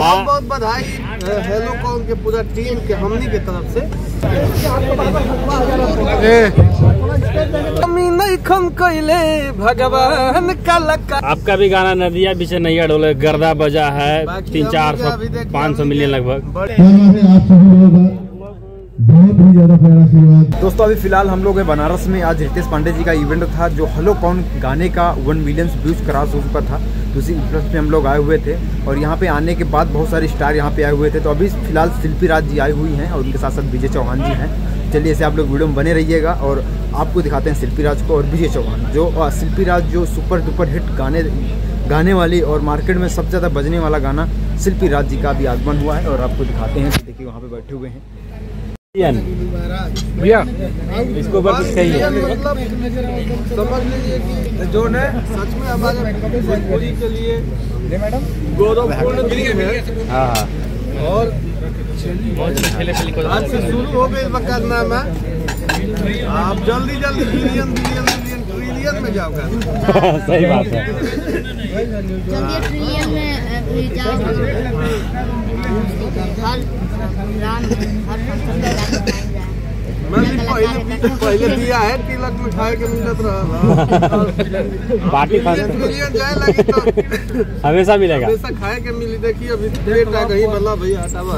बहुत बहुत बधाई हेलो कॉन के पूरा टीम के हमनी के तरफ से। भगवान का लका। आपका भी गाना नदिया बीच नैया डोले गर्दा बजा है 300-400-500 मिलियन लगभग। बहुत ही ज्यादा प्यारा आशीर्वाद। दोस्तों अभी फिलहाल हम लोग बनारस में, आज रितेश पांडे जी का इवेंट था जो हेलो कौन गाने का 1 मिलियन व्यूज क्रॉस हो चुका था। तो उसी इंटरेस्ट में हम लोग आए हुए थे और यहाँ पे आने के बाद बहुत सारे स्टार यहाँ पे आए हुए थे। तो अभी फिलहाल शिल्पी राज जी आई हुई हैं और उनके साथ साथ विजय चौहान जी हैं। चलिए ऐसे आप लोग वीडियो में बने रहिएगा और आपको दिखाते हैं शिल्पी राज को और विजय चौहान। जो शिल्पी राज जो सुपर डुपर हिट गाने वाली और मार्केट में सबसे ज़्यादा बजने वाला गाना शिल्पी राज जी का भी आगमन हुआ है और आपको दिखाते हैं। देखिए वहाँ पे बैठे हुए हैं भैया, इसको बस कहिए। मतलब समझ लीजिए कि जो है सच में हमारे भोजपुरी के लिए गौरवपूर्ण दिन है। हाँ और आज से शुरू हो गई वकालतनामा। आप जल्दी जल्दी बिलियन ट्रिलियन में जाओगे। सही बात है। जल्दी ट्रिलियन में जाओगे। पहले दिया है तिलक मिठाई के मिलत रहा पार्टी ट्रिलियन जाए लगी तो हमेशा मिलेगा, हमेशा खाए के मिली। देखिए अभी प्लेट आ गई बल्ला भैया हटावा।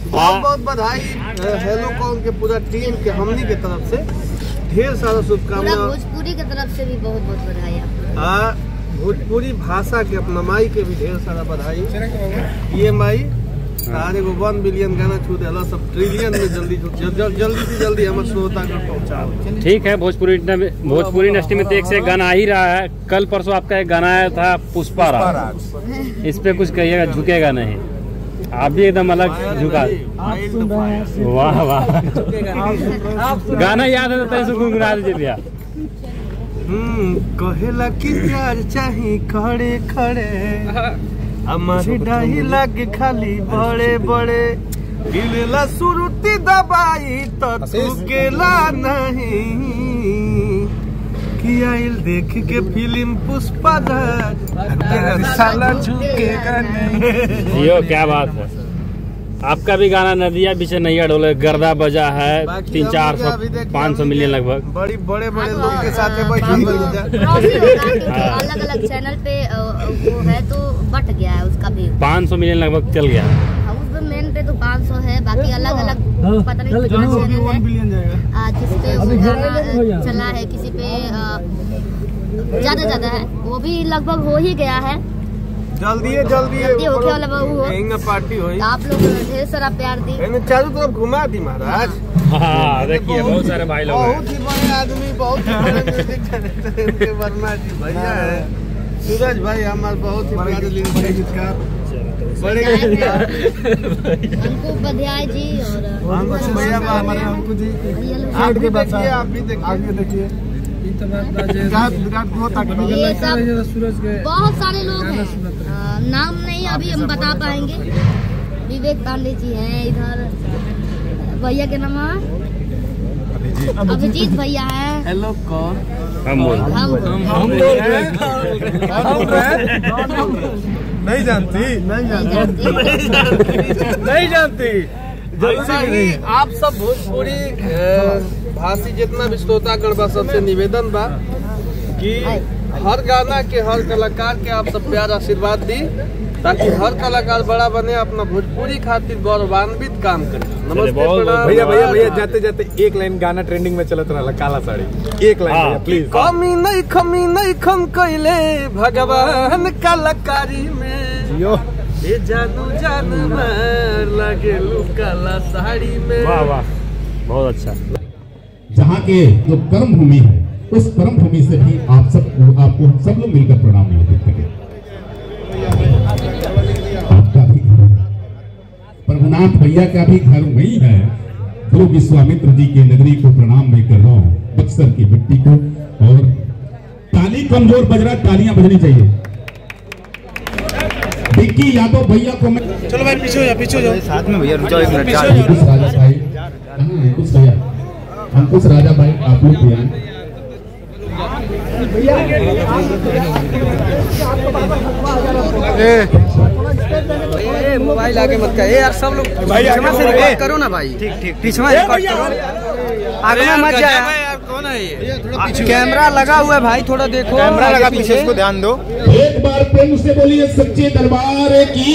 बहुत बहुत बधाई हेलो कॉन के पूरा टीम के हमनी के तरफ से। ढेर सारा शुभकामनाएं। भोजपुरी की तरफ से भी बहुत बहुत बधाई। भोजपुरी भाषा के अपना माई के भी ढेर सारा बधाई। ये माई सारे को 1 बिलियन गाना छू दे सब ट्रिलियन में जल्दी से जल्दी हमारे श्रोता को पहुँचा। ठीक है। भोजपुरी इंडस्ट्री में तो एक से गाना आ ही रहा है। कल परसों आपका एक गाना आया था पुष्पा राज, इस पे कुछ कहिएगा, झुकेगा नहीं। आप भी एकदम अलग झुका। वाह वाह, गाना याद है तो गुनगुना दीजिए भैया। कहेला कि प्यार चाही खड़े खड़े, हमारे डाही लागे खाली बड़े बड़े, दिलेला सुरुती दबाई तो झुकेला नहीं। कि आइल देख के फिल्म पुष्पा राज साला झुकेगा नहीं। यो क्या बात है। आपका भी गाना नदिया बीच नैया डोले गर्दा बजा है 300-400-500 मिलियन लगभग। बड़े लोग के साथ अलग अलग चैनल पे वो है तो बट गया है उसका भी 500 मिलियन लगभग चल गया। उस मेन पे तो 500 है, बाकी अलग अलग पता नहीं कितना चैनल है जिसपे वो गाना चला है। किसी पे ज्यादा है, वो भी लगभग हो ही गया है। जल्दी होके वाला वो पार्टी हो। आप लोग ढेर सारा प्यार दी, चारों तरफ घुमा दी महाराज। हाँ देखिए बहुत सारे भाई लोग हैं। बहुत ही बड़े आदमी, बहुत ही बड़े म्यूजिक डायरेक्टर वर्मा जी भैया है। सूरज भाई हमारे बहुत ही प्यारे गीतकार बड़े हमको बधाई जी और भैया हमारे हमको जी। आप भी देखिए, आप भी देखिए बहुत सारे लोग हैं, नाम नहीं अभी हम बता पाएंगे। विवेक पांडे जी हैं इधर, भैया के नाम अभिजीत भैया हैं। हेलो कौन हम नहीं जानती। जैसा ही आप सब भोजपुरी भाषी जितना भी श्रोतागण बा सबसे निवेदन बा कि हर गाना के हर कलाकार के आप सब प्यार आशीर्वाद दी ताकि हर कलाकार बड़ा बने, अपना भोजपुरी खातिर गौरवान्वित काम करे। नमस्ते भैया जाते एक लाइन गाना ट्रेंडिंग में चलत रहा काला साड़ी। एक लाइन प्लीज। कमी नहीं खम कैले भगवान कलाकारी में, ये जानू मार लगे काला साड़ी में। वाह वाह बहुत अच्छा। जहाँ के जो कर्म भूमि है उस कर्म भूमि से भी आपको सब लोग मिलकर प्रणाम निवेदित करें। आपका भी प्रभुनाथ भैया का भी घर वही है जो विश्वामित्र जी के नगरी को प्रणाम मैं कर रहा हूँ, बक्सर की मिट्टी को। और ताली कमजोर बज रहा, तालियां बजनी चाहिए। विक्की यादव भैया को मैं, चलो भाई पीछे हो जाओ साथ में भैया रुक जाओ एक मिनट। राजा भाई अंकुश राजा भाई आप लोग भैया मोबाइल आगे मत कर यार, सब लोग पीछे से रिकॉर्ड करो ना भाई। ठीक पीछे रिकॉर्ड करो, आगे मत जा यार। कौन है ये? कैमरा लगा हुआ है भाई, थोड़ा देखो। कैमरा लगा पीछे, इसको ध्यान दो। एक बार प्रेम से बोलिए सच्चे दरबार की।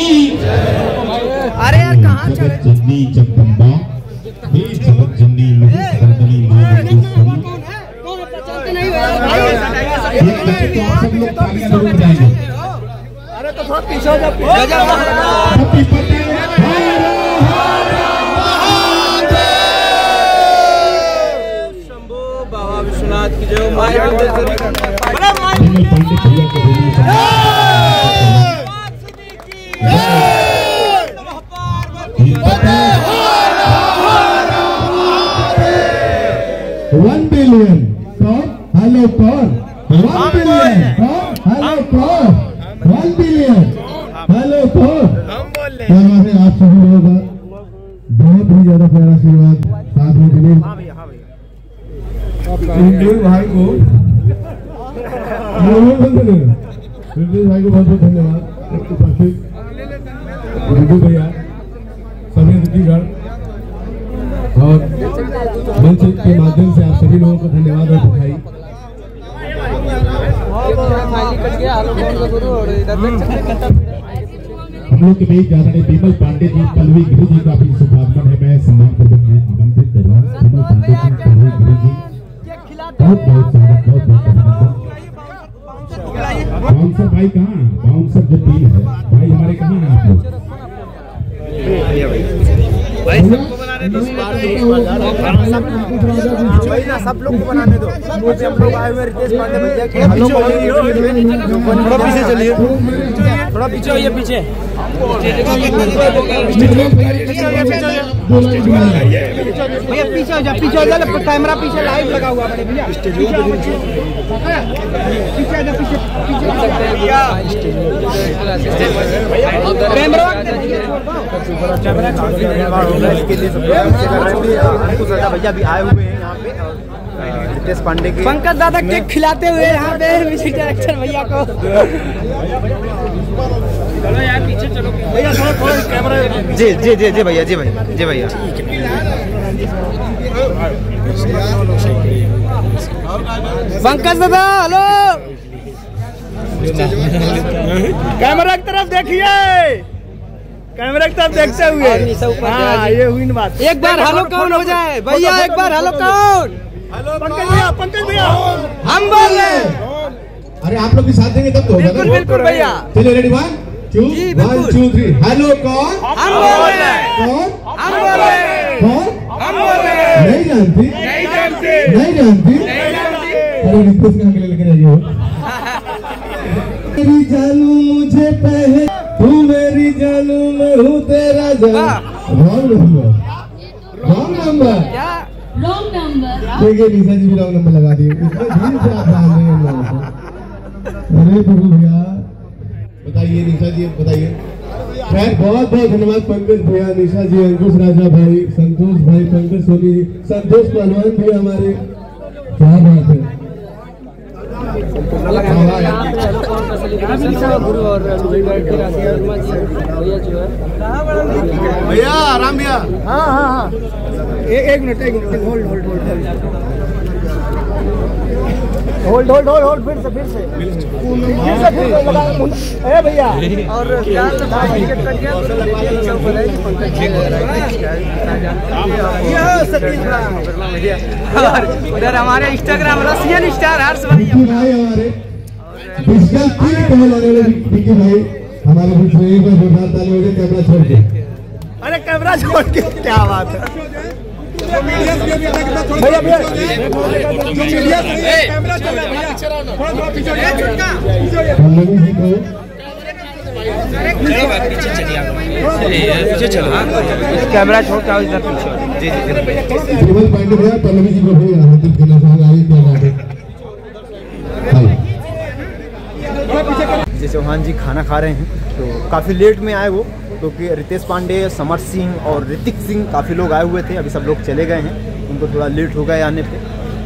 अरे यार कहाँ चले? जननी जगदम्बा जगत जननी सर्वनी मां सब लोग तालियां बजाएंगे। अरे तो थोड़ा पीछे हो जा। शंभो बाबा विश्वनाथ की जय। $1 billion कौन? हेलो कौन? 1 billion कौन? हेलो कौन? 1 billion हेलो कौन? हम बोल रहे हैं। आप सभी लोगों का बहुत ही ज्यादा प्यारा आशीर्वाद साथ में दिलीप भाई को भाई को बहुत बहुत धन्यवाद। भैया सभी अतिथिगण और मंच के माध्यम से आप सभी लोगों को धन्यवाद और बधाई। हम लोग के बीच ज्यादा नहीं, विमल पांडे जी, पल्लवी गिरी जी का भी शुभागमन है। मैं सम्मान पूर्वक आमंत्रित कर रहा हूँ विमल पांडे जी, पल्लवी गिरी जी, बहुत बहुत स्वागत, बहुत बहुत अभिनंदन। बाउंसर भाई कहाँ? बाउंसर जो टीम है भाई हमारे कहाँ है आप लोग? भाई सबको बनाने दो, सब लोग को बनाने दो। हम लोग आए हुए रितेश पांडे भैया के। थोड़ा पीछे चलिए, थोड़ा पीछे होइए, पीछे भैया पीछे हो जा, पीछे हो जा। कैमरा पीछे लाइव लगा हुआ है भैया। भैया भी आए हुए हैं यहाँ पे रितेश पांडे के। पंकज दादा केक खिलाते हुए यहाँ पे म्यूजिक डायरेक्टर भैया को। चलो यार पीछे चलो भैया, थोड़ा कैमरा। जी जी जी जी भैया, जी भैया, जी भैया। पंकज दादा हेलो, कैमरा की तरफ देखिए, कैमरा की तरफ देखते हुए। हाँ ये हुई ना बात। एक बार हेलो कौन हो जाए भैया, एक बार हेलो कौन? पंकज भैया, पंकज भैया हम बोल रहे हैं। अरे आप लोग भी साथ देंगे तब तो होगा। बिल्कुल बिल्कुल भैया। चलिए रेडी 1 2 1 2 3। हेलो कौन? हम बोल रहे हैं। कौन? हम बोल रहे हैं। कौन? हम बोल रहे हैं। नहीं जानती? नहीं जानते। नहीं जानती? अरे रिक्वेस्ट करके लेकर जाइए। मेरी जानू मुझे पहले, तू मेरी जानू मैं हूँ तेरा जान। Wrong number, wrong number, wrong number. देखिए निशा जी भी रॉन्ग नंबर लगा दिए। इतने धीरे से आप जान रहे हैं लोगों को। अरे प्रभु भैया बताइए, निशा जी बताइए। खैर बहुत बहुत धन्यवाद पंकज भैया, निशा जी, अंकुश राजा भाई, संतोष भाई, पंकज सोनी जी, संतोष पहलवान भैया हमारे। क्या बात है भैया, आराम भैया। हाँ हाँ हाँ, एक minute hold hold hold hold hold hold hold, फिर से लगा ए भैया। और उधर हमारे इंस्टाग्राम रसियन स्टार हर्ष भाई हमारे डिजिटल क्वीन कहने वाले विकी भाई हमारे बीच में। एक बार जोरदार ताली हो गई कैमरा छोड़ के। अरे कैमरा छोड़ के, क्या बात है भैया भैया। कैमरा चल रहा है भैया, थोड़ा पीछे पीछे चलो, कैमरा छोड़ के इधर पीछे। जी जी विमल पांडे भैया, पल्लवी जी को भैया हार्दिक जय चौहान जी खाना खा रहे हैं, तो काफ़ी लेट में आए वो, क्योंकि रितेश पांडे, समर सिंह और ऋतिक सिंह काफ़ी लोग आए हुए थे। अभी सब लोग चले गए हैं, उनको थोड़ा लेट हो गया आने पे।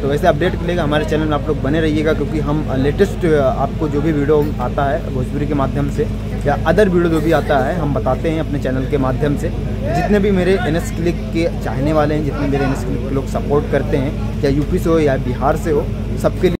तो वैसे अपडेट मिलेगा हमारे चैनल में, आप लोग बने रहिएगा, क्योंकि हम लेटेस्ट आपको जो भी वीडियो आता है भोजपुरी के माध्यम से या अदर वीडियो जो भी आता है हम बताते हैं अपने चैनल के माध्यम से। जितने भी मेरे NS क्लिक के चाहने वाले हैं, जितने मेरे NS क्लिक के लोग सपोर्ट करते हैं, या यूपी से हो या बिहार से हो, सबके लिए